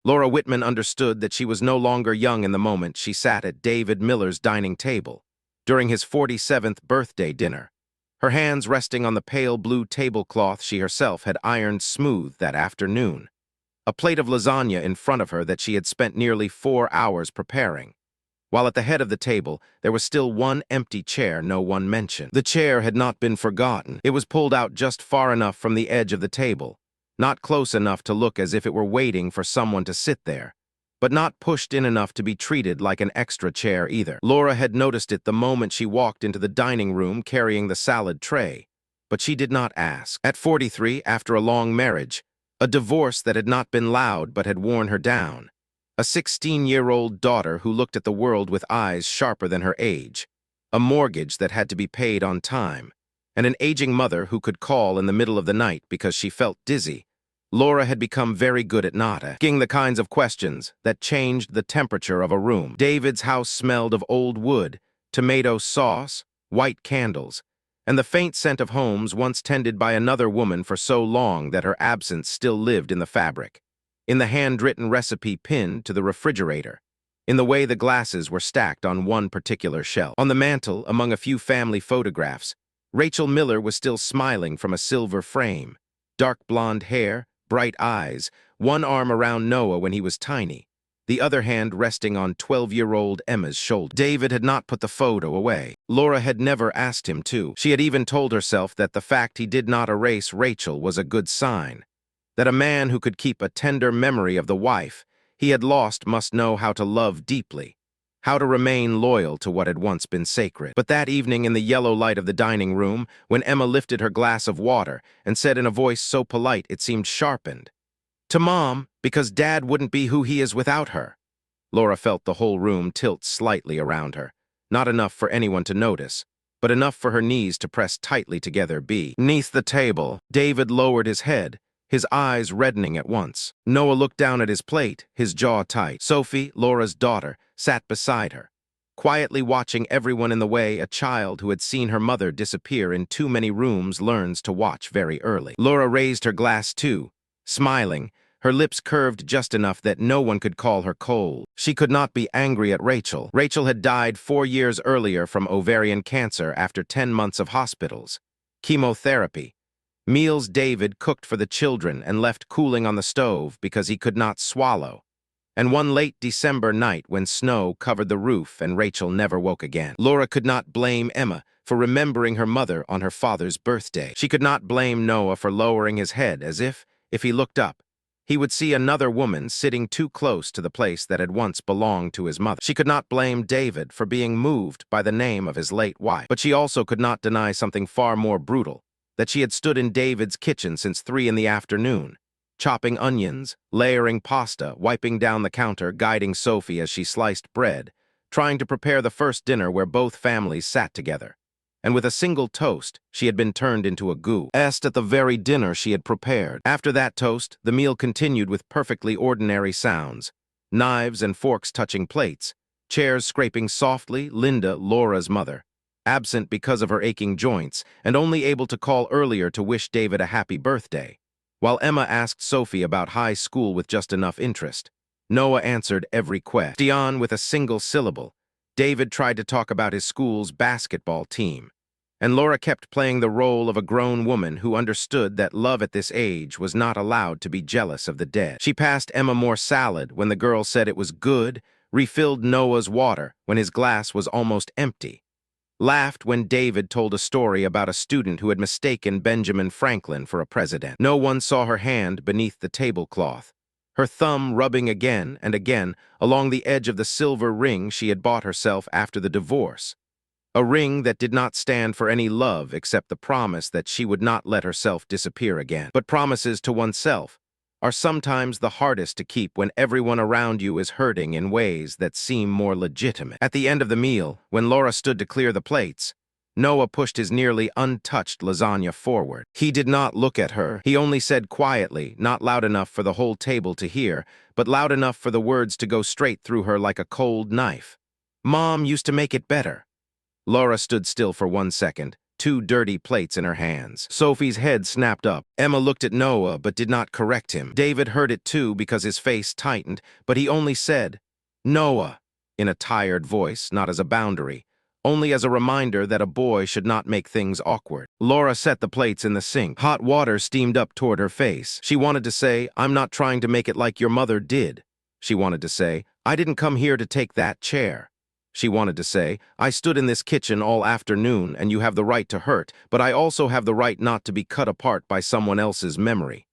Laura Whitman understood that she was no longer young in the moment she sat at David Miller's dining table during his 47th birthday dinner, her hands resting on the pale blue tablecloth she herself had ironed smooth that afternoon, a plate of lasagna in front of her that she had spent nearly 4 hours preparing. While at the head of the table, there was still one empty chair no one mentioned. The chair had not been forgotten. It was pulled out just far enough from the edge of the table, not close enough to look as if it were waiting for someone to sit there, but not pushed in enough to be treated like an extra chair either. Laura had noticed it the moment she walked into the dining room carrying the salad tray, but she did not ask. At 43, after a long marriage, a divorce that had not been loud but had worn her down, a 16-year-old daughter who looked at the world with eyes sharper than her age, a mortgage that had to be paid on time, and an aging mother who could call in the middle of the night because she felt dizzy, Laura had become very good at not asking the kinds of questions that changed the temperature of a room. David's house smelled of old wood, tomato sauce, white candles, and the faint scent of homes once tended by another woman for so long that her absence still lived in the fabric, in the handwritten recipe pinned to the refrigerator, in the way the glasses were stacked on one particular shelf. On the mantel, among a few family photographs, Rachel Miller was still smiling from a silver frame, dark blonde hair, bright eyes, one arm around Noah when he was tiny, the other hand resting on 12-year-old Emma's shoulder. David had not put the photo away. Laura had never asked him to. She had even told herself that the fact he did not erase Rachel was a good sign, that a man who could keep a tender memory of the wife he had lost must know how to love deeply, how to remain loyal to what had once been sacred. But that evening in the yellow light of the dining room, when Emma lifted her glass of water and said in a voice so polite it seemed sharpened, "To Mom, because Dad wouldn't be who he is without her," Laura felt the whole room tilt slightly around her, not enough for anyone to notice, but enough for her knees to press tightly together. Beneath the table, David lowered his head, his eyes reddening at once. Noah looked down at his plate, his jaw tight. Sophie, Laura's daughter, sat beside her, quietly watching everyone in the way a child who had seen her mother disappear in too many rooms learns to watch very early. Laura raised her glass too, smiling, her lips curved just enough that no one could call her cold. She could not be angry at Rachel. Rachel had died 4 years earlier from ovarian cancer after 10 months of hospitals, chemotherapy, meals David cooked for the children and left cooling on the stove because he could not swallow, and one late December night when snow covered the roof and Rachel never woke again. Laura could not blame Emma for remembering her mother on her father's birthday. She could not blame Noah for lowering his head as if he looked up, he would see another woman sitting too close to the place that had once belonged to his mother. She could not blame David for being moved by the name of his late wife. But she also could not deny something far more brutal, that she had stood in David's kitchen since 3 in the afternoon, chopping onions, layering pasta, wiping down the counter, guiding Sophie as she sliced bread, trying to prepare the first dinner where both families sat together. And with a single toast, she had been turned into a goo. At the very dinner she had prepared. After that toast, the meal continued with perfectly ordinary sounds, knives and forks touching plates, chairs scraping softly. Linda, Laura's mother, absent because of her aching joints and only able to call earlier to wish David a happy birthday, while Emma asked Sophie about high school with just enough interest. Noah answered every question with a single syllable. David tried to talk about his school's basketball team, and Laura kept playing the role of a grown woman who understood that love at this age was not allowed to be jealous of the dead. She passed Emma more salad when the girl said it was good, refilled Noah's water when his glass was almost empty, laughed when David told a story about a student who had mistaken Benjamin Franklin for a president. No one saw her hand beneath the tablecloth, her thumb rubbing again and again along the edge of the silver ring she had bought herself after the divorce, a ring that did not stand for any love except the promise that she would not let herself disappear again. But promises to oneself are sometimes the hardest to keep when everyone around you is hurting in ways that seem more legitimate. At the end of the meal, when Laura stood to clear the plates, Noah pushed his nearly untouched lasagna forward. He did not look at her. He only said quietly, not loud enough for the whole table to hear, but loud enough for the words to go straight through her like a cold knife. "Mom used to make it better." Laura stood still for 1 second, two dirty plates in her hands. Sophie's head snapped up. Emma looked at Noah but did not correct him. David heard it too because his face tightened, but he only said, "Noah," in a tired voice, not as a boundary, only as a reminder that a boy should not make things awkward. Laura set the plates in the sink. Hot water steamed up toward her face. She wanted to say, "I'm not trying to make it like your mother did." She wanted to say, "I didn't come here to take that chair." She wanted to say, "I stood in this kitchen all afternoon and you have the right to hurt, but I also have the right not to be cut apart by someone else's memory."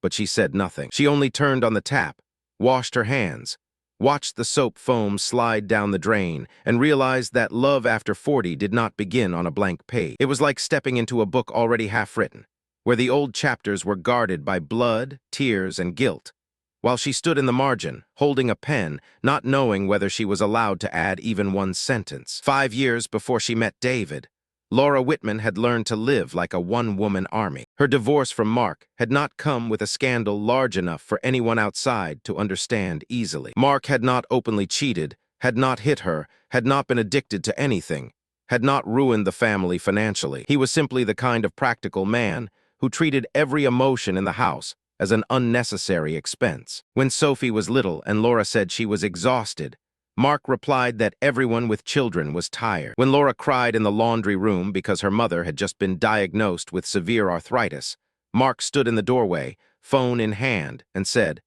But she said nothing. She only turned on the tap, washed her hands, watched the soap foam slide down the drain, and realized that love after 40 did not begin on a blank page. It was like stepping into a book already half-written, where the old chapters were guarded by blood, tears, and guilt. While she stood in the margin, holding a pen, not knowing whether she was allowed to add even one sentence. 5 years before she met David, Laura Whitman had learned to live like a one-woman army. Her divorce from Mark had not come with a scandal large enough for anyone outside to understand easily. Mark had not openly cheated, had not hit her, had not been addicted to anything, had not ruined the family financially. He was simply the kind of practical man who treated every emotion in the house as an unnecessary expense. When Sophie was little and Laura said she was exhausted, Mark replied that everyone with children was tired. When Laura cried in the laundry room because her mother had just been diagnosed with severe arthritis, Mark stood in the doorway, phone in hand, and said,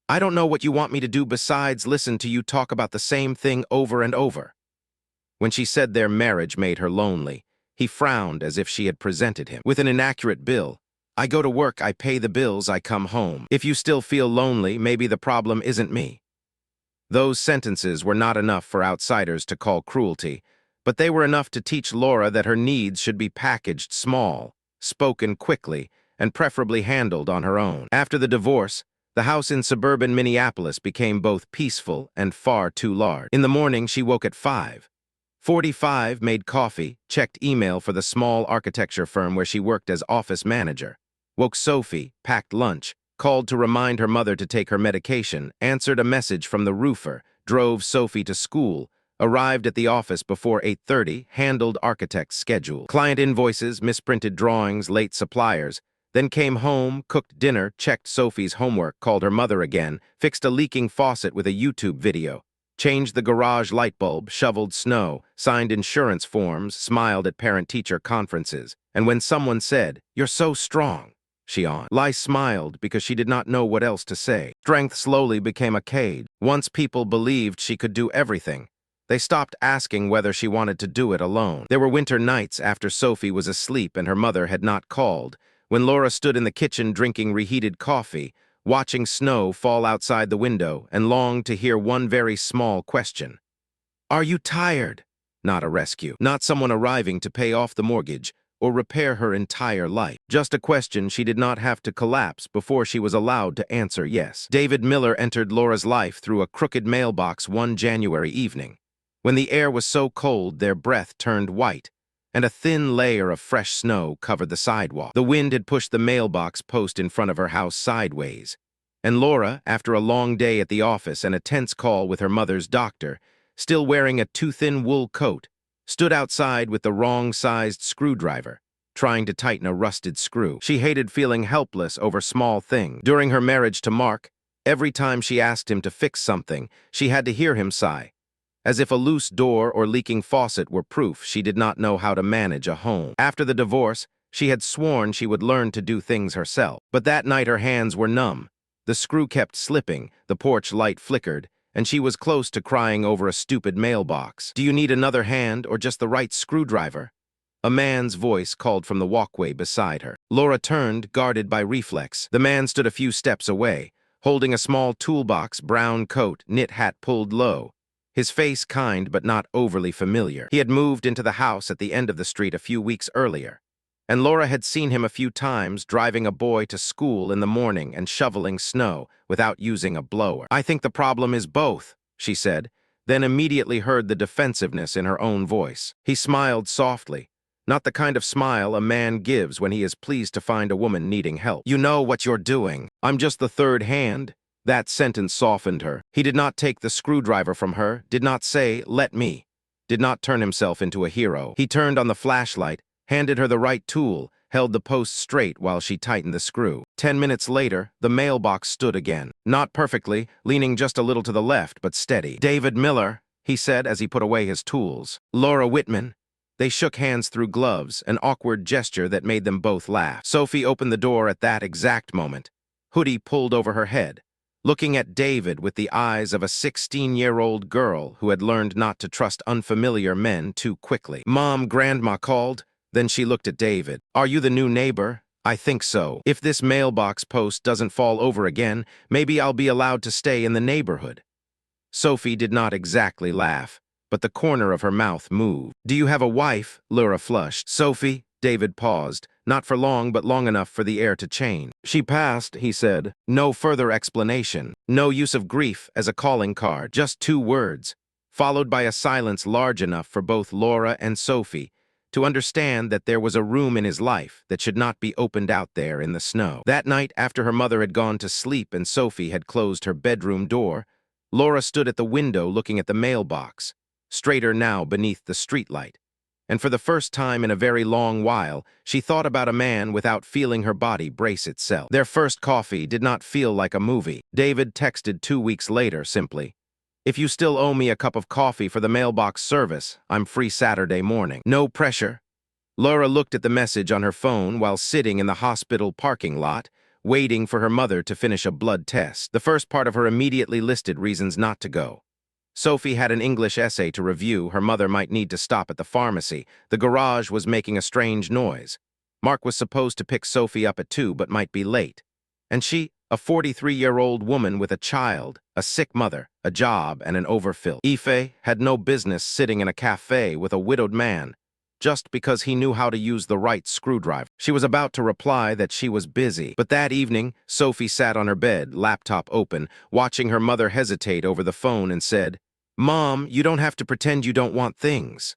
"I don't know what you want me to do besides listen to you talk about the same thing over and over." When she said their marriage made her lonely, he frowned as if she had presented him with an inaccurate bill. "I go to work, I pay the bills, I come home. If you still feel lonely, maybe the problem isn't me." Those sentences were not enough for outsiders to call cruelty, but they were enough to teach Laura that her needs should be packaged small, spoken quickly, and preferably handled on her own. After the divorce, the house in suburban Minneapolis became both peaceful and far too large. In the morning, she woke at 5:45, made coffee, checked email for the small architecture firm where she worked as office manager, woke Sophie, packed lunch, called to remind her mother to take her medication, answered a message from the roofer, drove Sophie to school, arrived at the office before 8:30, handled architect's schedule, client invoices, misprinted drawings, late suppliers, then came home, cooked dinner, checked Sophie's homework, called her mother again, fixed a leaking faucet with a YouTube video, changed the garage light bulb, shoveled snow, signed insurance forms, smiled at parent-teacher conferences, and when someone said, "You're so strong," she yawned. Lai smiled because she did not know what else to say. Strength slowly became a cage. Once people believed she could do everything, they stopped asking whether she wanted to do it alone. There were winter nights after Sophie was asleep and her mother had not called, when Laura stood in the kitchen drinking reheated coffee, watching snow fall outside the window, and longed to hear one very small question. "Are you tired?" Not a rescue. Not someone arriving to pay off the mortgage or repair her entire life. Just a question she did not have to collapse before she was allowed to answer yes. David Miller entered Laura's life through a crooked mailbox one January evening, when the air was so cold their breath turned white, and a thin layer of fresh snow covered the sidewalk. The wind had pushed the mailbox post in front of her house sideways, and Laura, after a long day at the office and a tense call with her mother's doctor, still wearing a too-thin wool coat, stood outside with the wrong-sized screwdriver, trying to tighten a rusted screw. She hated feeling helpless over small things. During her marriage to Mark, every time she asked him to fix something, she had to hear him sigh, as if a loose door or leaking faucet were proof she did not know how to manage a home. After the divorce, she had sworn she would learn to do things herself. But that night her hands were numb. The screw kept slipping, the porch light flickered, and she was close to crying over a stupid mailbox. "Do you need another hand or just the right screwdriver?" A man's voice called from the walkway beside her. Laura turned, guarded by reflex. The man stood a few steps away, holding a small toolbox, brown coat, knit hat pulled low. His face kind but not overly familiar. He had moved into the house at the end of the street a few weeks earlier, and Laura had seen him a few times driving a boy to school in the morning and shoveling snow without using a blower. "I think the problem is both," she said, then immediately heard the defensiveness in her own voice. He smiled softly, not the kind of smile a man gives when he is pleased to find a woman needing help. "You know what you're doing. I'm just the third hand." That sentence softened her. He did not take the screwdriver from her, did not say, "Let me," did not turn himself into a hero. He turned on the flashlight, handed her the right tool, held the post straight while she tightened the screw. 10 minutes later, the mailbox stood again. Not perfectly, leaning just a little to the left, but steady. "David Miller," he said as he put away his tools. "Laura Whitman." They shook hands through gloves, an awkward gesture that made them both laugh. Sophie opened the door at that exact moment. Hoodie pulled over her head, looking at David with the eyes of a 16-year-old girl who had learned not to trust unfamiliar men too quickly. "Mom, Grandma called." Then she looked at David. "Are you the new neighbor?" "I think so. If this mailbox post doesn't fall over again, maybe I'll be allowed to stay in the neighborhood." Sophie did not exactly laugh, but the corner of her mouth moved. "Do you have a wife?" Laura flushed. "Sophie?" David paused, not for long but long enough for the air to change. "She passed," he said. No further explanation, no use of grief as a calling card, just 2 words, followed by a silence large enough for both Laura and Sophie to understand that there was a room in his life that should not be opened out there in the snow. That night, after her mother had gone to sleep and Sophie had closed her bedroom door, Laura stood at the window looking at the mailbox, straighter now beneath the streetlight. And for the first time in a very long while, she thought about a man without feeling her body brace itself. Their first coffee did not feel like a movie. David texted 2 weeks later simply, "If you still owe me a cup of coffee for the mailbox service, I'm free Saturday morning. No pressure." Laura looked at the message on her phone while sitting in the hospital parking lot, waiting for her mother to finish a blood test. The first part of her immediately listed reasons not to go. Sophie had an English essay to review. Her mother might need to stop at the pharmacy. The garage was making a strange noise. Mark was supposed to pick Sophie up at 2 but might be late. And she, a 43-year-old woman with a child, a sick mother, a job, and an overfilled Ife, had no business sitting in a cafe with a widowed man, just because he knew how to use the right screwdriver. She was about to reply that she was busy, but that evening, Sophie sat on her bed, laptop open, watching her mother hesitate over the phone and said, "Mom, you don't have to pretend you don't want things."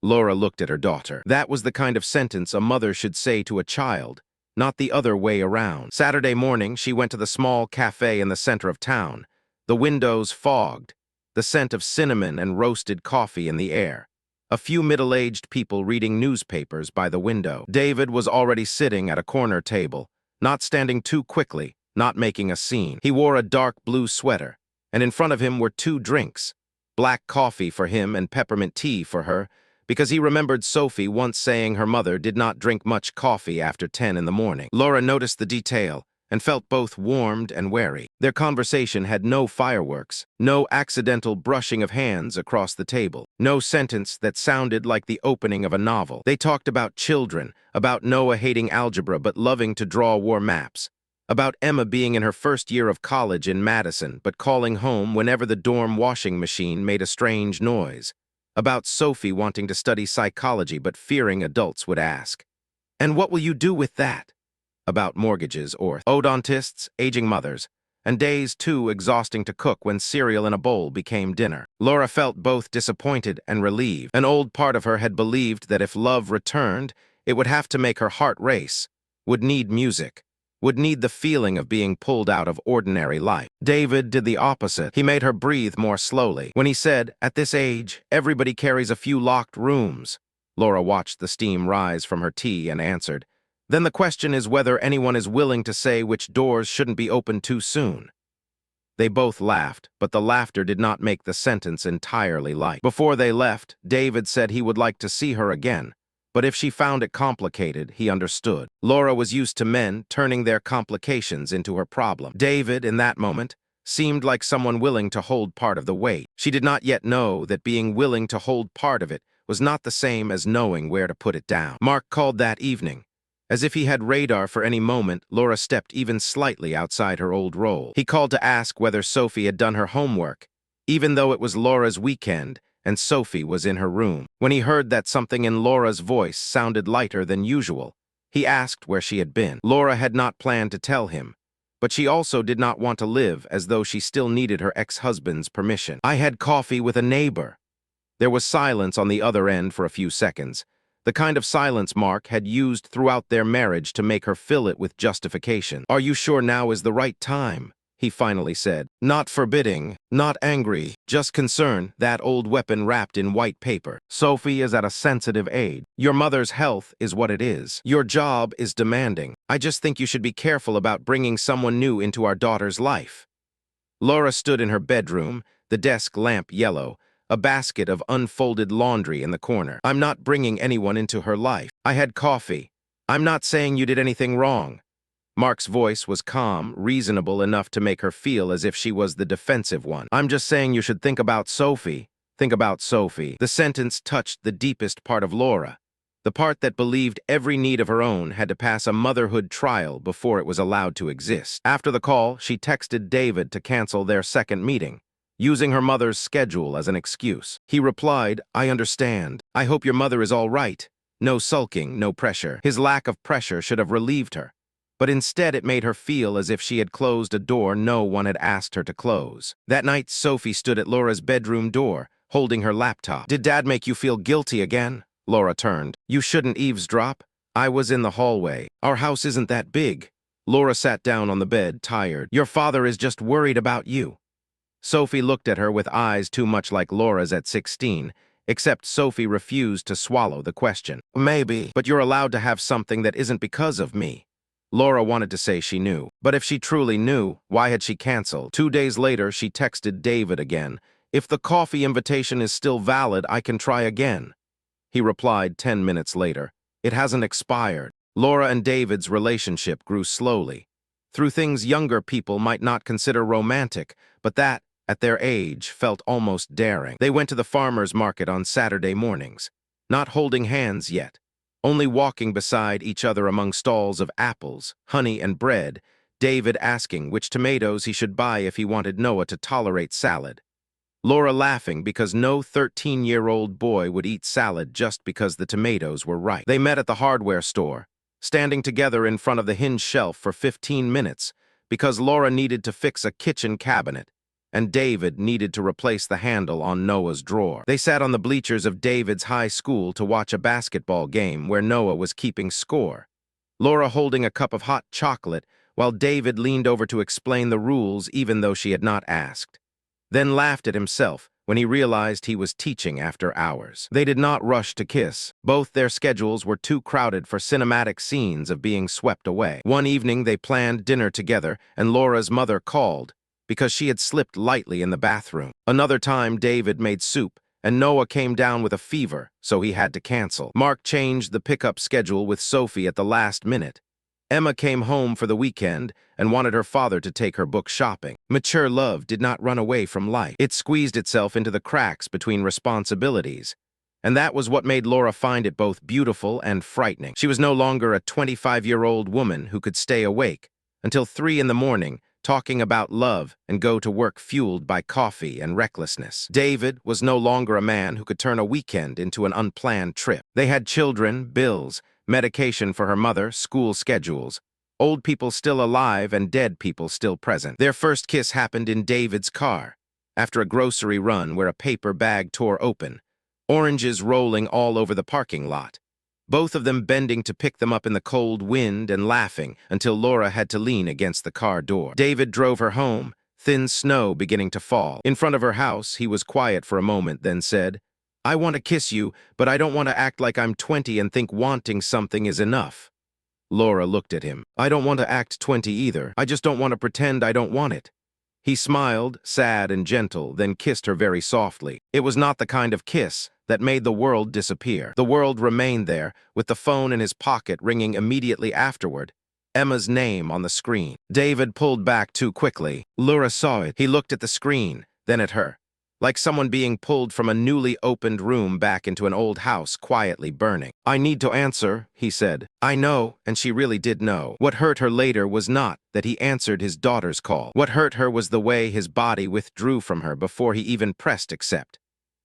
Laura looked at her daughter. That was the kind of sentence a mother should say to a child, not the other way around. Saturday morning, she went to the small cafe in the center of town. The windows fogged, the scent of cinnamon and roasted coffee in the air. A few middle-aged people reading newspapers by the window. David was already sitting at a corner table, not standing too quickly, not making a scene. He wore a dark blue sweater, and in front of him were 2 drinks, black coffee for him and peppermint tea for her, because he remembered Sophie once saying her mother did not drink much coffee after 10 in the morning. Laura noticed the detail and felt both warmed and wary. Their conversation had no fireworks, no accidental brushing of hands across the table, no sentence that sounded like the opening of a novel. They talked about children, about Noah hating algebra but loving to draw war maps, about Emma being in her first year of college in Madison but calling home whenever the dorm washing machine made a strange noise, about Sophie wanting to study psychology but fearing adults would ask, "And what will you do with that?" About mortgages or odontists, aging mothers, and days too exhausting to cook when cereal in a bowl became dinner. Laura felt both disappointed and relieved. An old part of her had believed that if love returned, it would have to make her heart race, would need music, would need the feeling of being pulled out of ordinary life. David did the opposite. He made her breathe more slowly. When he said, "At this age, everybody carries a few locked rooms," Laura watched the steam rise from her tea and answered, "Then the question is whether anyone is willing to say which doors shouldn't be opened too soon." They both laughed, but the laughter did not make the sentence entirely light. Before they left, David said he would like to see her again, but if she found it complicated, he understood. Laura was used to men turning their complications into her problem. David, in that moment, seemed like someone willing to hold part of the weight. She did not yet know that being willing to hold part of it was not the same as knowing where to put it down. Mark called that evening. As if he had radar for any moment, Laura stepped even slightly outside her old role. He called to ask whether Sophie had done her homework, even though it was Laura's weekend and Sophie was in her room. When he heard that something in Laura's voice sounded lighter than usual, he asked where she had been. Laura had not planned to tell him, but she also did not want to live as though she still needed her ex-husband's permission. "I had coffee with a neighbor." There was silence on the other end for a few seconds, the kind of silence Mark had used throughout their marriage to make her fill it with justification. "Are you sure now is the right time?" he finally said. Not forbidding, not angry, just concern, that old weapon wrapped in white paper. Sophie is at a sensitive age. Your mother's health is what it is. Your job is demanding. I just think you should be careful about bringing someone new into our daughter's life. Laura stood in her bedroom, the desk lamp yellow, a basket of unfolded laundry in the corner. I'm not bringing anyone into her life. I had coffee. I'm not saying you did anything wrong. Mark's voice was calm, reasonable enough to make her feel as if she was the defensive one. I'm just saying you should think about Sophie. Think about Sophie. The sentence touched the deepest part of Laura. The part that believed every need of her own had to pass a motherhood trial before it was allowed to exist. After the call, she texted David to cancel their second meeting, using her mother's schedule as an excuse. He replied, I understand. I hope your mother is all right. No sulking, no pressure. His lack of pressure should have relieved her, but instead it made her feel as if she had closed a door no one had asked her to close. That night, Sophie stood at Laura's bedroom door, holding her laptop. Did Dad make you feel guilty again? Laura turned. You shouldn't eavesdrop. I was in the hallway. Our house isn't that big. Laura sat down on the bed, tired. Your father is just worried about you. Sophie looked at her with eyes too much like Laura's at 16, except Sophie refused to swallow the question. Maybe, but you're allowed to have something that isn't because of me. Laura wanted to say she knew, but if she truly knew, why had she canceled? 2 days later, she texted David again. If the coffee invitation is still valid, I can try again. He replied 10 minutes later. It hasn't expired. Laura and David's relationship grew slowly, through things younger people might not consider romantic, but that, at their age, felt almost daring. They went to the farmer's market on Saturday mornings, not holding hands yet, only walking beside each other among stalls of apples, honey, and bread, David asking which tomatoes he should buy if he wanted Noah to tolerate salad. Laura laughing because no 13-year-old boy would eat salad just because the tomatoes were ripe. They met at the hardware store, standing together in front of the hinged shelf for 15 minutes because Laura needed to fix a kitchen cabinet, and David needed to replace the handle on Noah's drawer. They sat on the bleachers of David's high school to watch a basketball game where Noah was keeping score, Laura holding a cup of hot chocolate while David leaned over to explain the rules even though she had not asked, then laughed at himself when he realized he was teaching after hours. They did not rush to kiss. Both their schedules were too crowded for cinematic scenes of being swept away. One evening they planned dinner together, and Laura's mother called because she had slipped lightly in the bathroom. Another time David made soup, and Noah came down with a fever, so he had to cancel. Mark changed the pickup schedule with Sophie at the last minute. Emma came home for the weekend and wanted her father to take her book shopping. Mature love did not run away from life. It squeezed itself into the cracks between responsibilities. And that was what made Laura find it both beautiful and frightening. She was no longer a 25-year-old woman who could stay awake until 3 in the morning talking about love and go to work fueled by coffee and recklessness. David was no longer a man who could turn a weekend into an unplanned trip. They had children, bills, medication for her mother, school schedules, old people still alive and dead people still present. Their first kiss happened in David's car, after a grocery run where a paper bag tore open, oranges rolling all over the parking lot, both of them bending to pick them up in the cold wind and laughing until Laura had to lean against the car door. David drove her home, thin snow beginning to fall. In front of her house, he was quiet for a moment, then said, I want to kiss you, but I don't want to act like I'm 20 and think wanting something is enough. Laura looked at him. I don't want to act 20 either. I just don't want to pretend I don't want it. He smiled, sad and gentle, then kissed her very softly. It was not the kind of kiss that made the world disappear. The world remained there, with the phone in his pocket ringing immediately afterward, Emma's name on the screen. David pulled back too quickly. Laura saw it. He looked at the screen, then at her, like someone being pulled from a newly opened room back into an old house quietly burning. I need to answer, he said. I know, and she really did know. What hurt her later was not that he answered his daughter's call. What hurt her was the way his body withdrew from her before he even pressed accept,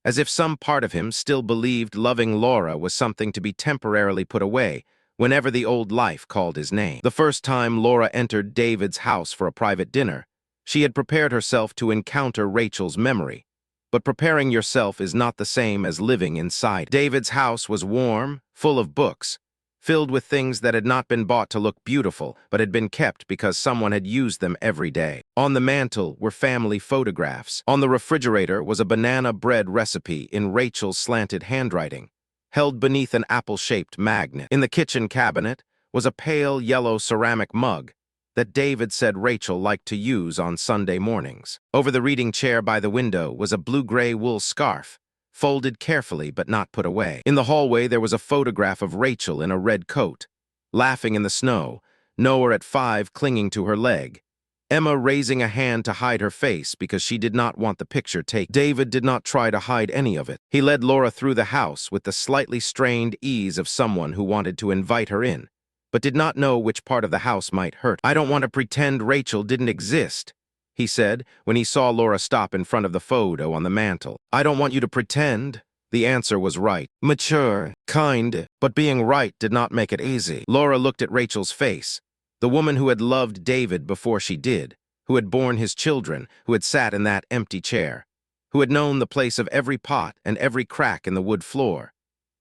as if some part of him still believed loving Laura was something to be temporarily put away whenever the old life called his name. The first time Laura entered David's house for a private dinner, she had prepared herself to encounter Rachel's memory. But preparing yourself is not the same as living inside. David's house was warm, full of books, filled with things that had not been bought to look beautiful, but had been kept because someone had used them every day. On the mantel were family photographs. On the refrigerator was a banana bread recipe in Rachel's slanted handwriting, held beneath an apple-shaped magnet. In the kitchen cabinet was a pale yellow ceramic mug that David said Rachel liked to use on Sunday mornings. Over the reading chair by the window was a blue-gray wool scarf, folded carefully but not put away. In the hallway there was a photograph of Rachel in a red coat, laughing in the snow, Noah at 5 clinging to her leg, Emma raising a hand to hide her face because she did not want the picture taken. David did not try to hide any of it. He led Laura through the house with the slightly strained ease of someone who wanted to invite her in, but did not know which part of the house might hurt. "I don't want to pretend Rachel didn't exist," he said when he saw Laura stop in front of the photo on the mantel. "I don't want you to pretend." The answer was right. Mature, kind, but being right did not make it easy. Laura looked at Rachel's face, the woman who had loved David before she did, who had borne his children, who had sat in that empty chair, who had known the place of every pot and every crack in the wood floor,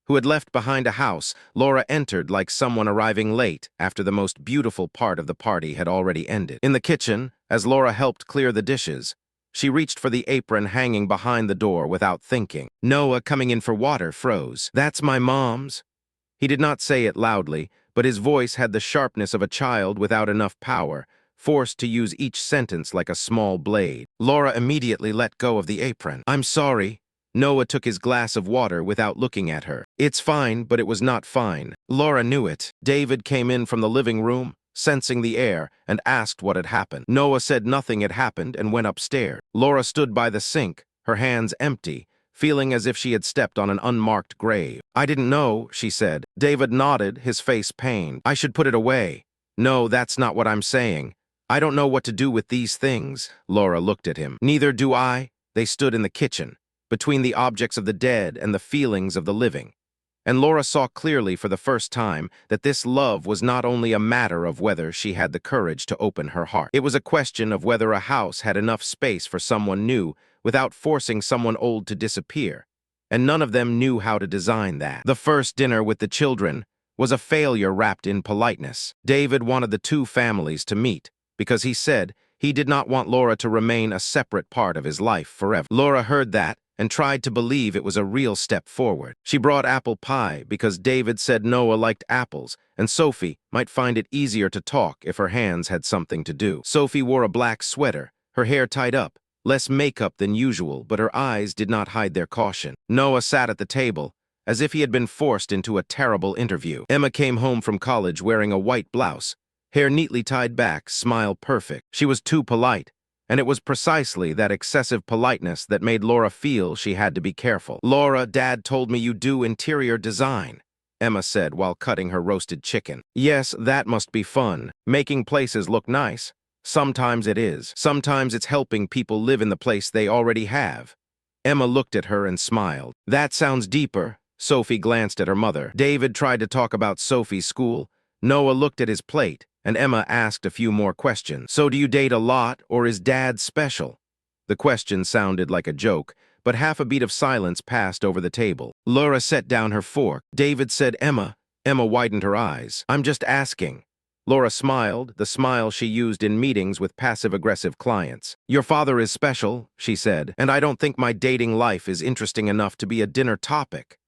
who had left behind a house. Laura entered like someone arriving late after the most beautiful part of the party had already ended. In the kitchen, as Laura helped clear the dishes, she reached for the apron hanging behind the door without thinking. Noah, coming in for water, froze. "That's my mom's." He did not say it loudly, but his voice had the sharpness of a child without enough power, forced to use each sentence like a small blade. Laura immediately let go of the apron. "I'm sorry." Noah took his glass of water without looking at her. "It's fine, but it was not fine." Laura knew it. David came in from the living room, sensing the air, and asked what had happened. Noah said nothing had happened and went upstairs. Laura stood by the sink, her hands empty, feeling as if she had stepped on an unmarked grave. "I didn't know," she said. David nodded, his face pained. "I should put it away." "No, that's not what I'm saying. I don't know what to do with these things." Laura looked at him. "Neither do I." They stood in the kitchen, between the objects of the dead and the feelings of the living. And Laura saw clearly for the first time that this love was not only a matter of whether she had the courage to open her heart. It was a question of whether a house had enough space for someone new without forcing someone old to disappear. And none of them knew how to design that. The first dinner with the children was a failure wrapped in politeness. David wanted the two families to meet because he said he did not want Laura to remain a separate part of his life forever. Laura heard that and tried to believe it was a real step forward. She brought apple pie because David said Noah liked apples, and Sophie might find it easier to talk if her hands had something to do. Sophie wore a black sweater, her hair tied up, less makeup than usual, but her eyes did not hide their caution. Noah sat at the table, as if he had been forced into a terrible interview. Emma came home from college wearing a white blouse, hair neatly tied back, smile perfect. She was too polite, and it was precisely that excessive politeness that made Laura feel she had to be careful. "Laura, Dad told me you do interior design," Emma said while cutting her roasted chicken. "Yes, that must be fun. Making places look nice. Sometimes it is. Sometimes it's helping people live in the place they already have." Emma looked at her and smiled. "That sounds deeper." Sophie glanced at her mother. David tried to talk about Sophie's school. Noah looked at his plate, and Emma asked a few more questions. "So do you date a lot, or is Dad special?" The question sounded like a joke, but half a beat of silence passed over the table. Laura set down her fork. David said, "Emma." Emma widened her eyes. "I'm just asking." Laura smiled, the smile she used in meetings with passive-aggressive clients. "Your father is special," she said, "and I don't think my dating life is interesting enough to be a dinner topic."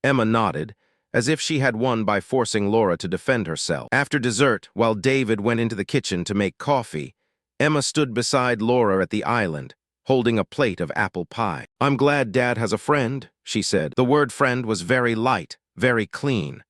Emma nodded, as if she had won by forcing Laura to defend herself. After dessert, while David went into the kitchen to make coffee, Emma stood beside Laura at the island, holding a plate of apple pie. "I'm glad Dad has a friend," she said. The word friend was very light, very clean,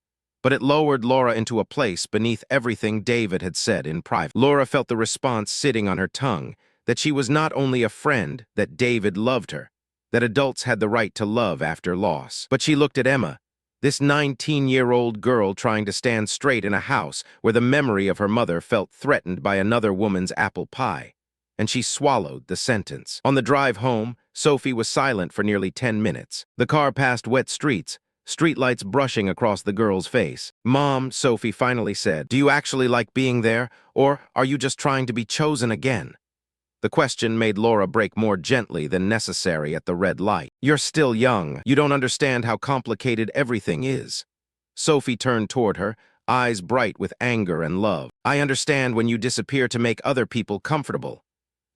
but it lowered Laura into a place beneath everything David had said in private. Laura felt the response sitting on her tongue, that she was not only a friend, that David loved her, that adults had the right to love after loss. But she looked at Emma, this 19-year-old girl trying to stand straight in a house where the memory of her mother felt threatened by another woman's apple pie, and she swallowed the sentence. On the drive home, Sophie was silent for nearly 10 minutes. The car passed wet streets, streetlights brushing across the girl's face. "Mom," Sophie finally said, "do you actually like being there, or are you just trying to be chosen again?" The question made Laura brake more gently than necessary at the red light. "You're still young. You don't understand how complicated everything is." Sophie turned toward her, eyes bright with anger and love. "I understand when you disappear to make other people comfortable."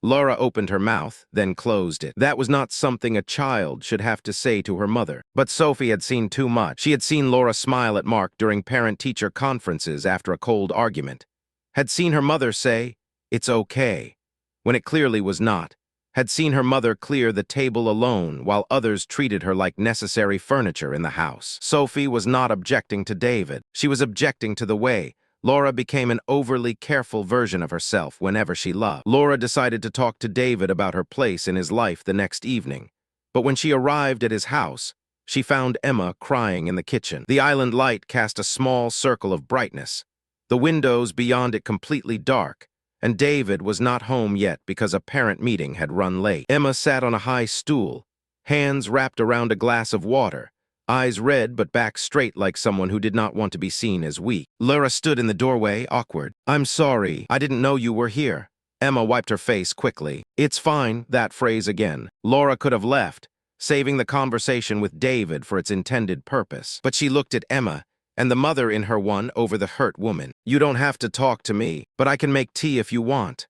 Laura opened her mouth, then closed it. That was not something a child should have to say to her mother. But Sophie had seen too much. She had seen Laura smile at Mark during parent-teacher conferences after a cold argument. Had seen her mother say, "It's okay," when it clearly was not. Had seen her mother clear the table alone while others treated her like necessary furniture in the house. Sophie was not objecting to David. She was objecting to the way Laura became an overly careful version of herself whenever she loved. Laura decided to talk to David about her place in his life the next evening. But when she arrived at his house, she found Emma crying in the kitchen. The island light cast a small circle of brightness, the windows beyond it completely dark, and David was not home yet because a parent meeting had run late. Emma sat on a high stool, hands wrapped around a glass of water, eyes red but back straight like someone who did not want to be seen as weak. Laura stood in the doorway, awkward. "I'm sorry, I didn't know you were here." Emma wiped her face quickly. "It's fine," that phrase again. Laura could have left, saving the conversation with David for its intended purpose. But she looked at Emma, and the mother in her won over the hurt woman. "You don't have to talk to me, but I can make tea if you want."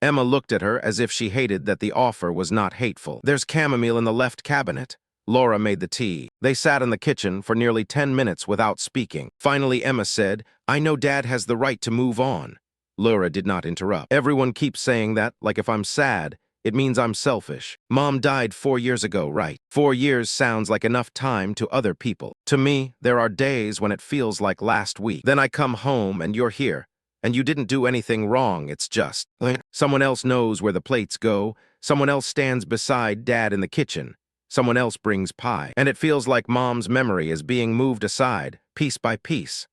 Emma looked at her as if she hated that the offer was not hateful. "There's chamomile in the left cabinet." Laura made the tea. They sat in the kitchen for nearly 10 minutes without speaking. Finally, Emma said, "I know Dad has the right to move on." Laura did not interrupt. "Everyone keeps saying that, like if I'm sad, it means I'm selfish. Mom died 4 years ago, right? 4 years sounds like enough time to other people. To me, there are days when it feels like last week. Then I come home and you're here, and you didn't do anything wrong, it's just someone else knows where the plates go, someone else stands beside Dad in the kitchen. Someone else brings pie, and it feels like Mom's memory is being moved aside, piece by piece."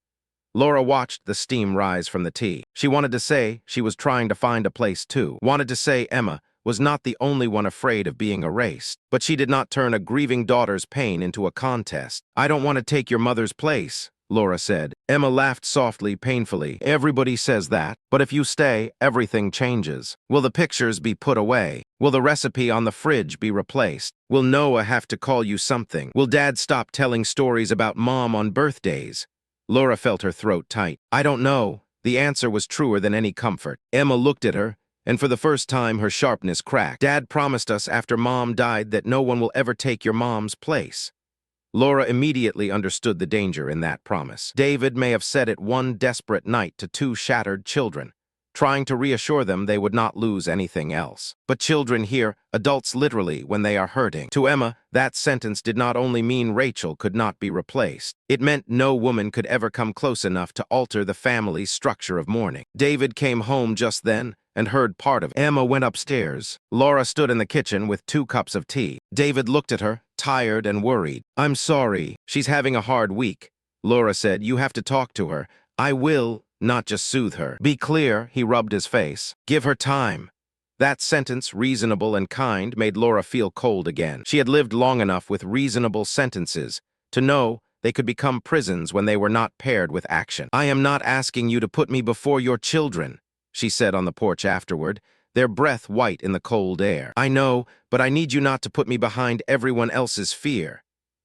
Laura watched the steam rise from the tea. She wanted to say she was trying to find a place too, wanted to say Emma was not the only one afraid of being erased, but she did not turn a grieving daughter's pain into a contest. "I don't want to take your mother's place," Laura said. Emma laughed softly, painfully. "Everybody says that, but if you stay, everything changes. Will the pictures be put away? Will the recipe on the fridge be replaced? Will Noah have to call you something? Will Dad stop telling stories about Mom on birthdays?" Laura felt her throat tight. "I don't know." The answer was truer than any comfort. Emma looked at her, and for the first time her sharpness cracked. "Dad promised us after Mom died that no one will ever take your mom's place." Laura immediately understood the danger in that promise. David may have said it one desperate night to 2 shattered children, trying to reassure them they would not lose anything else. But children hear adults literally when they are hurting. To Emma, that sentence did not only mean Rachel could not be replaced. It meant no woman could ever come close enough to alter the family's structure of mourning. David came home just then and heard part of it. Emma went upstairs. Laura stood in the kitchen with 2 cups of tea. David looked at her, tired and worried. "I'm sorry. She's having a hard week." Laura said, "You have to talk to her." "I will, not just soothe her." "Be clear," he rubbed his face. "Give her time." That sentence, reasonable and kind, made Laura feel cold again. She had lived long enough with reasonable sentences to know they could become prisons when they were not paired with action. "I am not asking you to put me before your children," she said on the porch afterward, their breath white in the cold air. "I know, but I need you not to put me behind everyone else's fear."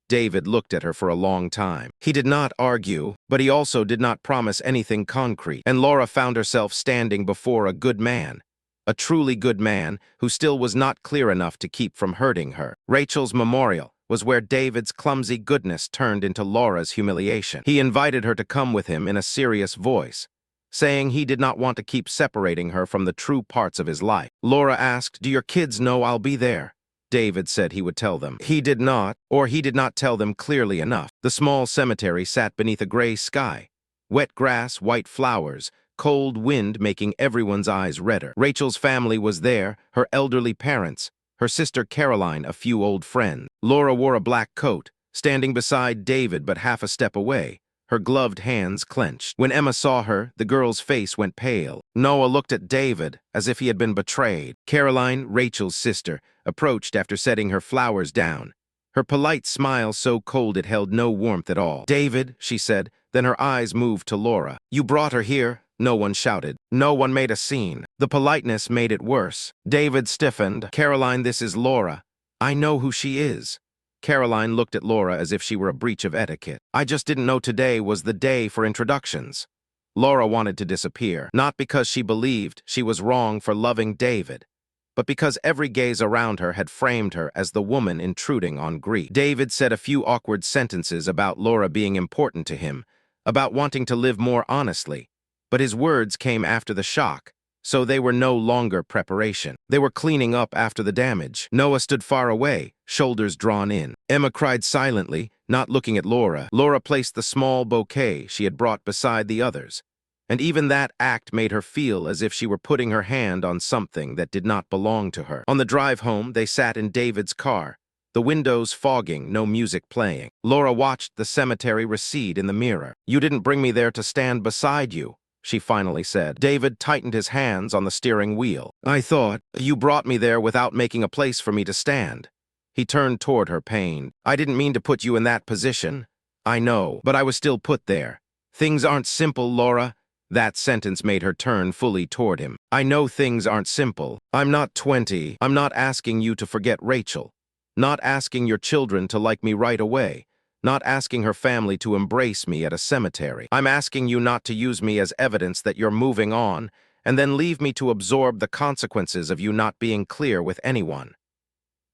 David looked at her for a long time. He did not argue, but he also did not promise anything concrete, and Laura found herself standing before a good man. A truly good man who still was not clear enough to keep from hurting her. Rachel's memorial was where David's clumsy goodness turned into Laura's humiliation. He invited her to come with him in a serious voice, saying he did not want to keep separating her from the true parts of his life. Laura asked, "Do your kids know I'll be there?" David said he would tell them. He did not, or he did not tell them clearly enough. The small cemetery sat beneath a gray sky. Wet grass, white flowers, cold wind making everyone's eyes redder. Rachel's family was there, her elderly parents, her sister Caroline, a few old friends. Laura wore a black coat, standing beside David but half a step away, her gloved hands clenched. When Emma saw her, the girl's face went pale. Noah looked at David as if he had been betrayed. Caroline, Rachel's sister, approached after setting her flowers down, her polite smile so cold it held no warmth at all. "David," she said, then her eyes moved to Laura. "You brought her here?" No one shouted. No one made a scene. The politeness made it worse. David stiffened. "Caroline, this is Laura. I know who she is." Caroline looked at Laura as if she were a breach of etiquette. I just didn't know today was the day for introductions. Laura wanted to disappear, not because she believed she was wrong for loving David, but because every gaze around her had framed her as the woman intruding on grief. David said a few awkward sentences about Laura being important to him, about wanting to live more honestly, but his words came after the shock, so they were no longer preparation. They were cleaning up after the damage. Noah stood far away, shoulders drawn in. Emma cried silently, not looking at Laura. Laura placed the small bouquet she had brought beside the others, and even that act made her feel as if she were putting her hand on something that did not belong to her. On the drive home, they sat in David's car, the windows fogging, no music playing. Laura watched the cemetery recede in the mirror. You didn't bring me there to stand beside you, she finally said. David tightened his hands on the steering wheel. I thought you brought me there without making a place for me to stand. He turned toward her, pained. I didn't mean to put you in that position. I know, but I was still put there. Things aren't simple, Laura. That sentence made her turn fully toward him. I know things aren't simple. I'm not 20. I'm not asking you to forget Rachel. Not asking your children to like me right away. Not asking her family to embrace me at a cemetery. I'm asking you not to use me as evidence that you're moving on, and then leave me to absorb the consequences of you not being clear with anyone.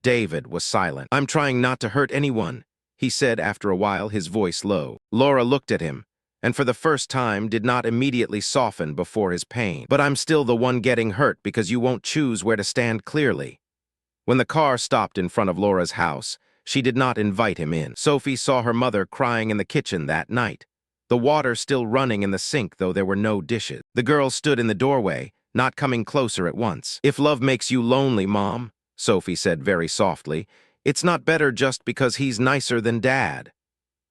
David was silent. I'm trying not to hurt anyone, he said after a while, his voice low. Laura looked at him, and for the first time did not immediately soften before his pain. But I'm still the one getting hurt because you won't choose where to stand clearly. When the car stopped in front of Laura's house, she did not invite him in. Sophie saw her mother crying in the kitchen that night, the water still running in the sink though there were no dishes. The girl stood in the doorway, not coming closer at once. If love makes you lonely, Mom, Sophie said very softly, it's not better just because he's nicer than Dad.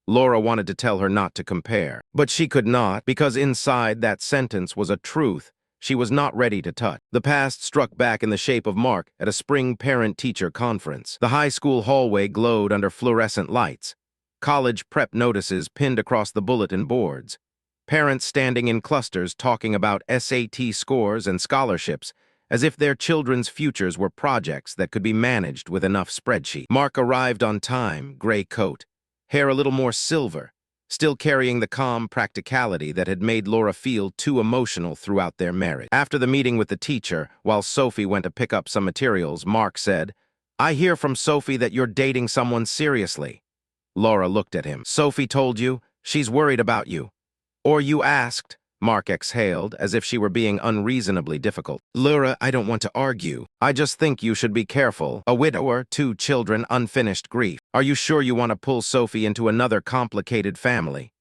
Laura wanted to tell her not to compare, but she could not, because inside that sentence was a truth she was not ready to touch. The past struck back in the shape of Mark at a spring parent-teacher conference. The high school hallway glowed under fluorescent lights, college prep notices pinned across the bulletin boards, parents standing in clusters talking about SAT scores and scholarships as if their children's futures were projects that could be managed with enough spreadsheet. Mark arrived on time, gray coat, hair a little more silver, still carrying the calm practicality that had made Laura feel too emotional throughout their marriage. After the meeting with the teacher, while Sophie went to pick up some materials, Mark said, I hear from Sophie that you're dating someone seriously. Laura looked at him. Sophie told you? She's worried about you. Or you asked? Mark exhaled, as if she were being unreasonably difficult. Laura, I don't want to argue. I just think you should be careful. A widower, 2 children, unfinished grief. Are you sure you want to pull Sophie into another complicated family?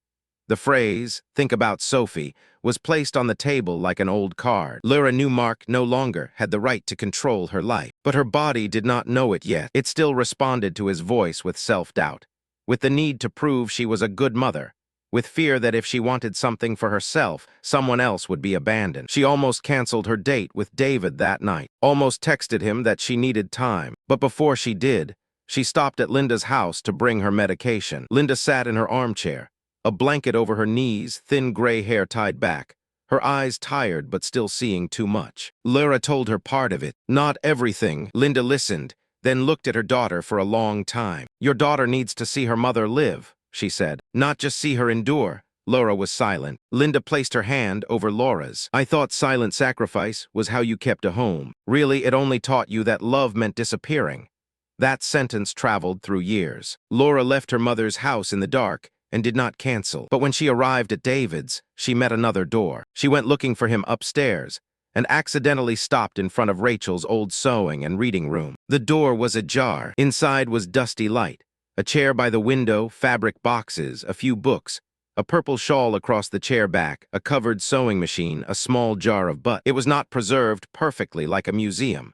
The phrase, think about Sophie, was placed on the table like an old card. Laura knew Mark no longer had the right to control her life, but her body did not know it yet. It still responded to his voice with self-doubt, with the need to prove she was a good mother, with fear that if she wanted something for herself, someone else would be abandoned. She almost canceled her date with David that night, almost texted him that she needed time. But before she did, she stopped at Linda's house to bring her medication. Linda sat in her armchair, a blanket over her knees, thin gray hair tied back, her eyes tired but still seeing too much. Laura told her part of it, not everything. Linda listened, then looked at her daughter for a long time. Your daughter needs to see her mother live, she said, not just see her endure. Laura was silent. Linda placed her hand over Laura's. I thought silent sacrifice was how you kept a home. Really, it only taught you that love meant disappearing. That sentence traveled through years. Laura left her mother's house in the dark and did not cancel. But when she arrived at David's, she met another door. She went looking for him upstairs and accidentally stopped in front of Rachel's old sewing and reading room. The door was ajar. Inside was dusty light. A chair by the window, fabric boxes, a few books, a purple shawl across the chair back, a covered sewing machine, a small jar of butter. It was not preserved perfectly like a museum,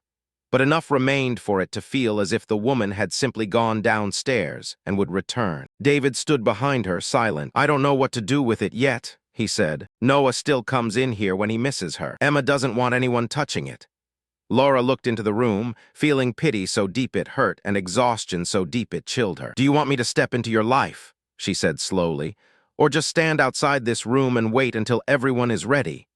but enough remained for it to feel as if the woman had simply gone downstairs and would return. David stood behind her, silent. I don't know what to do with it yet, he said. Noah still comes in here when he misses her. Emma doesn't want anyone touching it. Laura looked into the room, feeling pity so deep it hurt and exhaustion so deep it chilled her. Do you want me to step into your life, she said slowly, or just stand outside this room and wait until everyone is ready?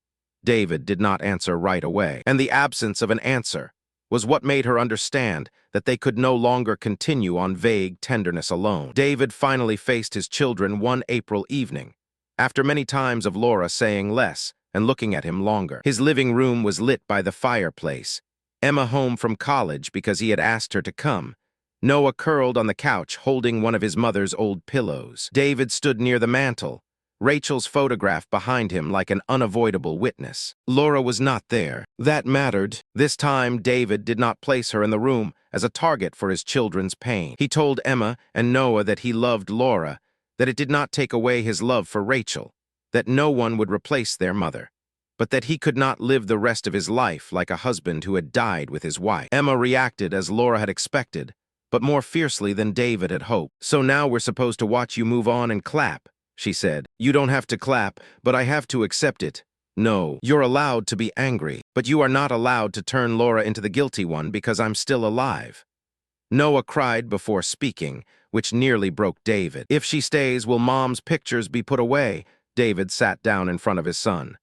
David did not answer right away, and the absence of an answer was what made her understand that they could no longer continue on vague tenderness alone. David finally faced his children one April evening, after many times of Laura saying less and looking at him longer. His living room was lit by the fireplace. Emma home from college because he had asked her to come. Noah curled on the couch holding one of his mother's old pillows. David stood near the mantel, Rachel's photograph behind him like an unavoidable witness. Laura was not there. That mattered. This time, David did not place her in the room as a target for his children's pain. He told Emma and Noah that he loved Laura, that it did not take away his love for Rachel, that no one would replace their mother, but that he could not live the rest of his life like a husband who had died with his wife. Emma reacted as Laura had expected, but more fiercely than David had hoped. "So now we're supposed to watch you move on and clap," she said. "You don't have to clap, but I have to accept it. No, you're allowed to be angry, but you are not allowed to turn Laura into the guilty one because I'm still alive." Noah cried before speaking, which nearly broke David. "If she stays, will Mom's pictures be put away?" David sat down in front of his son.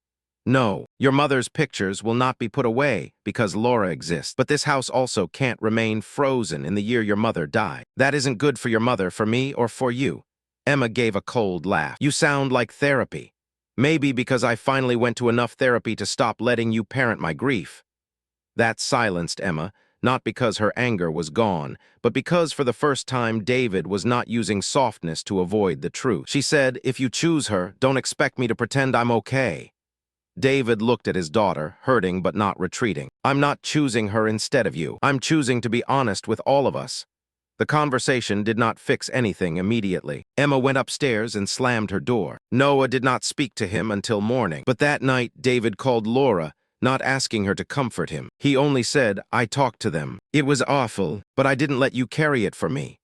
"No, your mother's pictures will not be put away because Laura exists. But this house also can't remain frozen in the year your mother died. That isn't good for your mother, for me, or for you." Emma gave a cold laugh. "You sound like therapy. Maybe because I finally went to enough therapy to stop letting you parent my grief." That silenced Emma, not because her anger was gone, but because for the first time David was not using softness to avoid the truth. She said, "If you choose her, don't expect me to pretend I'm okay." David looked at his daughter, hurting but not retreating. "I'm not choosing her instead of you. I'm choosing to be honest with all of us." The conversation did not fix anything immediately. Emma went upstairs and slammed her door. Noah did not speak to him until morning. But that night, David called Laura, not asking her to comfort him. He only said, "I talked to them. It was awful, but I didn't let you carry it for me."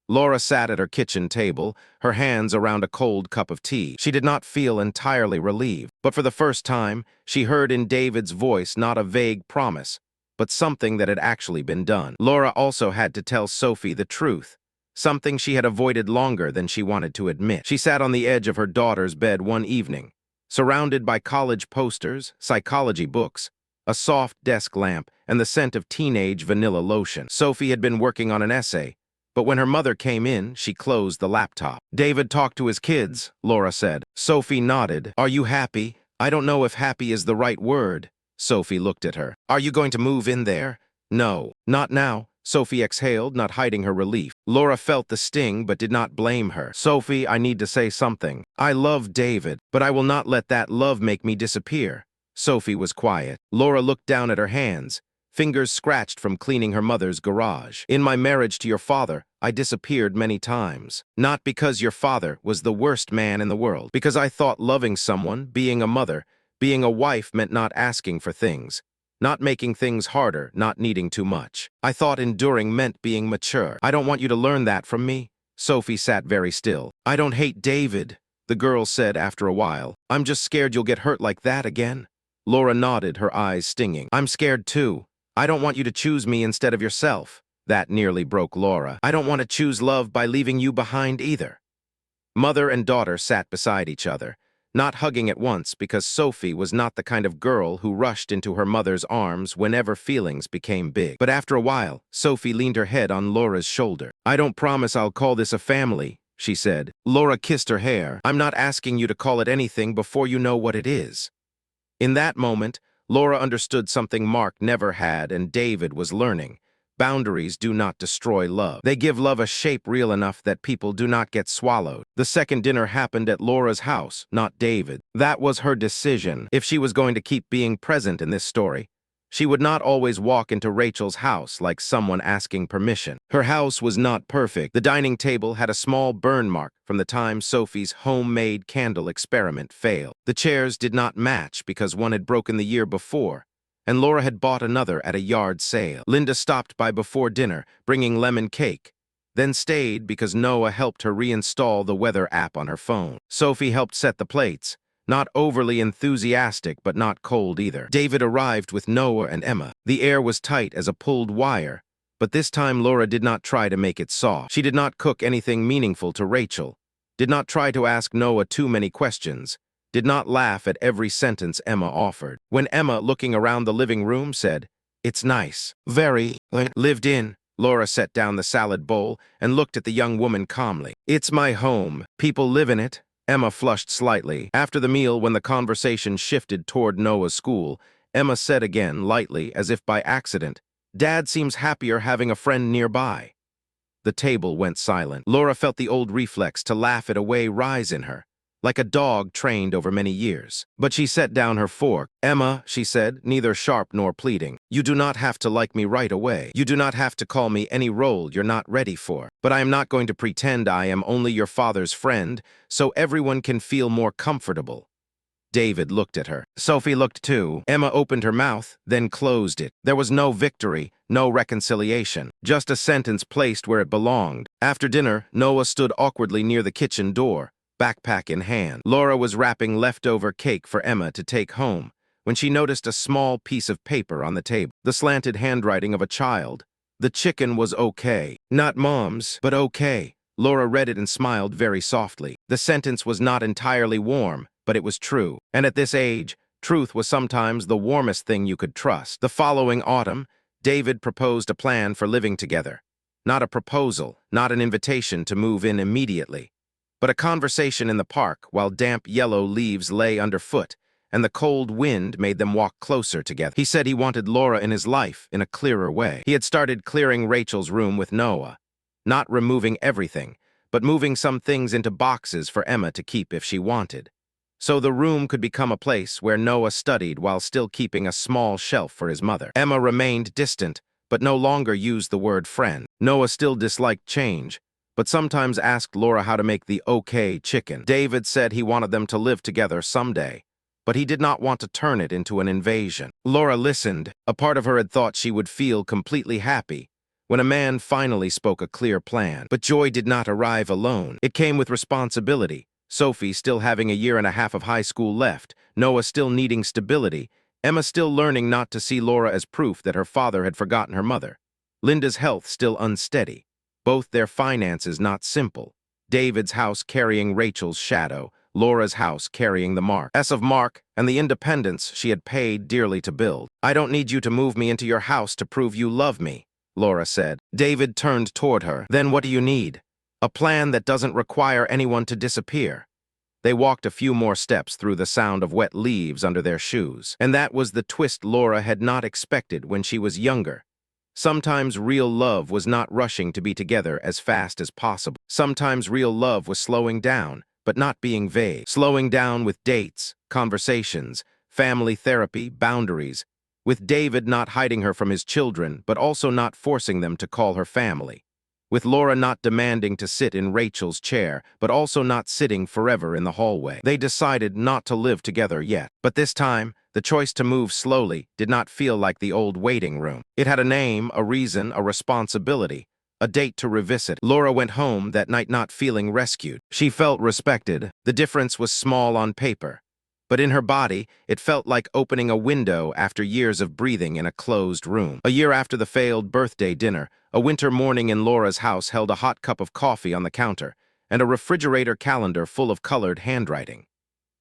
Laura sat at her kitchen table, her hands around a cold cup of tea. She did not feel entirely relieved, but for the first time, she heard in David's voice not a vague promise, but something that had actually been done. Laura also had to tell Sophie the truth, something she had avoided longer than she wanted to admit. She sat on the edge of her daughter's bed one evening, surrounded by college posters, psychology books, a soft desk lamp, and the scent of teenage vanilla lotion. Sophie had been working on an essay, but when her mother came in, she closed the laptop. "David talked to his kids," Laura said. Sophie nodded. "Are you happy?" "I don't know if happy is the right word." Sophie looked at her. "Are you going to move in there?" "No, not now." Sophie exhaled, not hiding her relief. Laura felt the sting but did not blame her. "Sophie, I need to say something. I love David, but I will not let that love make me disappear." Sophie was quiet. Laura looked down at her hands, fingers scratched from cleaning her mother's garage. "In my marriage to your father, I disappeared many times. Not because your father was the worst man in the world, because I thought loving someone, being a mother, being a wife meant not asking for things, not making things harder, not needing too much. I thought enduring meant being mature. I don't want you to learn that from me." Sophie sat very still. "I don't hate David," the girl said after a while. "I'm just scared you'll get hurt like that again." Laura nodded, her eyes stinging. "I'm scared too. I don't want you to choose me instead of yourself." That nearly broke Laura. "I don't want to choose love by leaving you behind either." Mother and daughter sat beside each other, not hugging at once because Sophie was not the kind of girl who rushed into her mother's arms whenever feelings became big. But after a while, Sophie leaned her head on Laura's shoulder. "I don't promise I'll call this a family," she said. Laura kissed her hair. "I'm not asking you to call it anything before you know what it is." In that moment, Laura understood something Mark never had and David was learning. Boundaries do not destroy love. They give love a shape real enough that people do not get swallowed. The second dinner happened at Laura's house, not David. That was her decision. If she was going to keep being present in this story, she would not always walk into Rachel's house like someone asking permission. Her house was not perfect. The dining table had a small burn mark from the time Sophie's homemade candle experiment failed. The chairs did not match because one had broken the year before, and Laura had bought another at a yard sale. Linda stopped by before dinner, bringing lemon cake, then stayed because Noah helped her reinstall the weather app on her phone. Sophie helped set the plates, not overly enthusiastic but not cold either. David arrived with Noah and Emma. The air was tight as a pulled wire, but this time Laura did not try to make it soft. She did not cook anything meaningful to Rachel, did not try to ask Noah too many questions, did not laugh at every sentence Emma offered. When Emma, looking around the living room, said, It's nice. Very. Lived in. Laura set down the salad bowl and looked at the young woman calmly. It's my home. People live in it. Emma flushed slightly. After the meal, when the conversation shifted toward Noah's school, Emma said again, lightly, as if by accident, Dad seems happier having a friend nearby. The table went silent. Laura felt the old reflex to laugh it away rise in her, like a dog trained over many years. But she set down her fork. Emma, she said, neither sharp nor pleading, you do not have to like me right away. You do not have to call me any role you're not ready for. But I am not going to pretend I am only your father's friend, so everyone can feel more comfortable. David looked at her. Sophie looked too. Emma opened her mouth, then closed it. There was no victory, no reconciliation, just a sentence placed where it belonged. After dinner, Noah stood awkwardly near the kitchen door, backpack in hand. Laura was wrapping leftover cake for Emma to take home when she noticed a small piece of paper on the table, the slanted handwriting of a child. The chicken was okay. Not Mom's, but okay. Laura read it and smiled very softly. The sentence was not entirely warm, but it was true. And at this age, truth was sometimes the warmest thing you could trust. The following autumn, David proposed a plan for living together. Not a proposal, not an invitation to move in immediately, but a conversation in the park while damp yellow leaves lay underfoot and the cold wind made them walk closer together. He said he wanted Laura in his life in a clearer way. He had started clearing Rachel's room with Noah, not removing everything, but moving some things into boxes for Emma to keep if she wanted. So the room could become a place where Noah studied while still keeping a small shelf for his mother. Emma remained distant, but no longer used the word friend. Noah still disliked change, but sometimes asked Laura how to make the okay chicken. David said he wanted them to live together someday, but he did not want to turn it into an invasion. Laura listened. A part of her had thought she would feel completely happy when a man finally spoke a clear plan. But joy did not arrive alone. It came with responsibility. Sophie still having a year and a half of high school left, Noah still needing stability, Emma still learning not to see Laura as proof that her father had forgotten her mother, Linda's health still unsteady, both their finances not simple, David's house carrying Rachel's shadow, Laura's house carrying the mark of Mark and the independence she had paid dearly to build. I don't need you to move me into your house to prove you love me, Laura said. David turned toward her. Then what do you need? A plan that doesn't require anyone to disappear. They walked a few more steps through the sound of wet leaves under their shoes. And that was the twist Laura had not expected when she was younger. Sometimes real love was not rushing to be together as fast as possible. Sometimes real love was slowing down, but not being vague. Slowing down with dates, conversations, family therapy, boundaries. With David not hiding her from his children, but also not forcing them to call her family. With Laura not demanding to sit in Rachel's chair, but also not sitting forever in the hallway. They decided not to live together yet. But this time, the choice to move slowly did not feel like the old waiting room. It had a name, a reason, a responsibility, a date to revisit. Laura went home that night not feeling rescued. She felt respected. The difference was small on paper, but in her body, it felt like opening a window after years of breathing in a closed room. A year after the failed birthday dinner, a winter morning in Laura's house held a hot cup of coffee on the counter and a refrigerator calendar full of colored handwriting.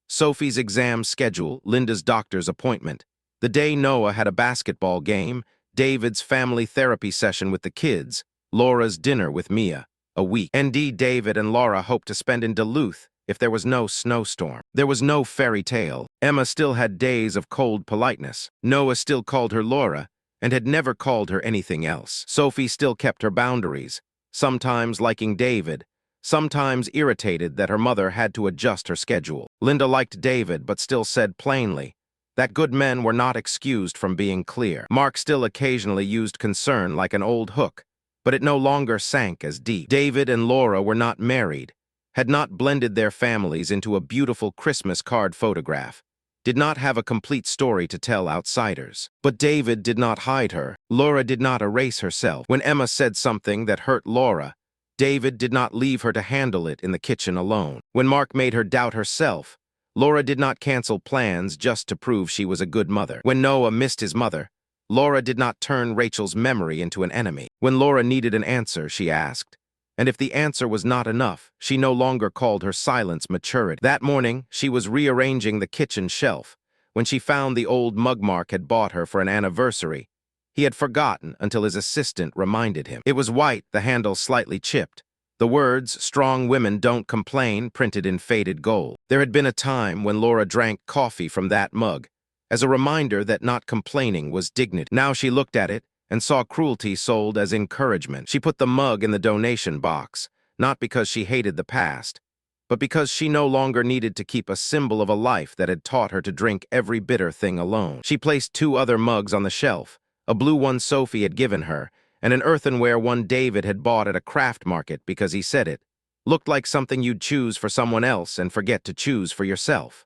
Sophie's exam schedule, Linda's doctor's appointment, the day Noah had a basketball game, David's family therapy session with the kids, Laura's dinner with Mia, a week. Indeed, David and Laura hoped to spend in Duluth if there was no snowstorm. There was no fairy tale. Emma still had days of cold politeness. Noah still called her Laura, and had never called her anything else. Sophie still kept her boundaries, sometimes liking David, sometimes irritated that her mother had to adjust her schedule. Linda liked David, but still said plainly that good men were not excused from being clear. Mark still occasionally used concern like an old hook, but it no longer sank as deep. David and Laura were not married, had not blended their families into a beautiful Christmas card photograph, did not have a complete story to tell outsiders. But David did not hide her. Laura did not erase herself. When Emma said something that hurt Laura, David did not leave her to handle it in the kitchen alone. When Mark made her doubt herself, Laura did not cancel plans just to prove she was a good mother. When Noah missed his mother, Laura did not turn Rachel's memory into an enemy. When Laura needed an answer, she asked, and if the answer was not enough, she no longer called her silence maturity. That morning, she was rearranging the kitchen shelf when she found the old mug Mark had bought her for an anniversary. He had forgotten until his assistant reminded him. It was white, the handle slightly chipped. The words, "Strong women don't complain," printed in faded gold. There had been a time when Laura drank coffee from that mug, as a reminder that not complaining was dignity. Now she looked at it and saw cruelty sold as encouragement. She put the mug in the donation box, not because she hated the past, but because she no longer needed to keep a symbol of a life that had taught her to drink every bitter thing alone. She placed 2 other mugs on the shelf, a blue one Sophie had given her, and an earthenware one David had bought at a craft market because he said it looked like something you'd choose for someone else and forget to choose for yourself.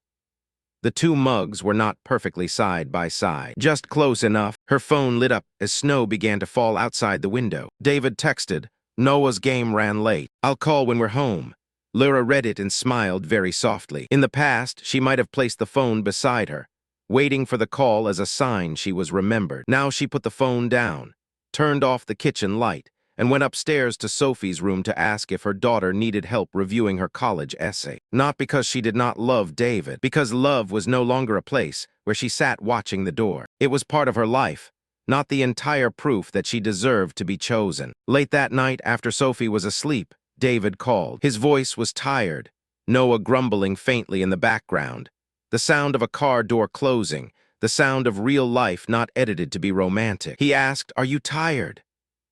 The 2 mugs were not perfectly side by side, just close enough. Her phone lit up as snow began to fall outside the window. David texted, "Noah's game ran late. I'll call when we're home." Laura read it and smiled very softly. In the past, she might have placed the phone beside her, waiting for the call as a sign she was remembered. Now she put the phone down, turned off the kitchen light, and went upstairs to Sophie's room to ask if her daughter needed help reviewing her college essay. Not because she did not love David, because love was no longer a place where she sat watching the door. It was part of her life, not the entire proof that she deserved to be chosen. Late that night, after Sophie was asleep, David called. His voice was tired, Noah grumbling faintly in the background. The sound of a car door closing, the sound of real life not edited to be romantic. He asked, "Are you tired?"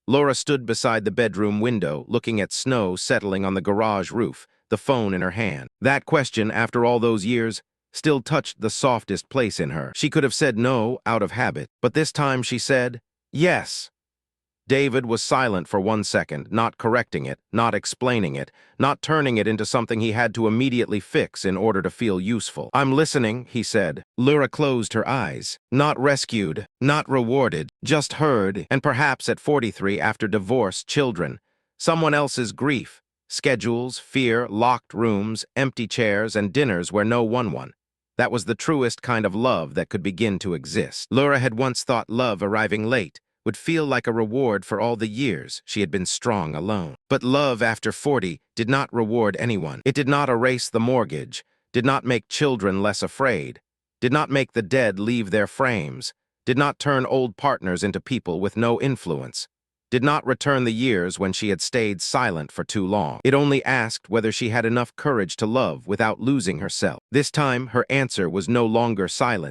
Laura stood beside the bedroom window, looking at snow settling on the garage roof, the phone in her hand. That question, after all those years, still touched the softest place in her. She could have said no out of habit, but this time she said, "Yes." David was silent for 1 second, not correcting it, not explaining it, not turning it into something he had to immediately fix in order to feel useful. "I'm listening," he said. Laura closed her eyes. Not rescued, not rewarded, just heard, and perhaps at 43, after divorce, children, someone else's grief, schedules, fear, locked rooms, empty chairs, and dinners where no one won. That was the truest kind of love that could begin to exist. Laura had once thought love arriving late would feel like a reward for all the years she had been strong alone. But love after 40 did not reward anyone. It did not erase the mortgage, did not make children less afraid, did not make the dead leave their frames, did not turn old partners into people with no influence, did not return the years when she had stayed silent for too long. It only asked whether she had enough courage to love without losing herself. This time, her answer was no longer silent.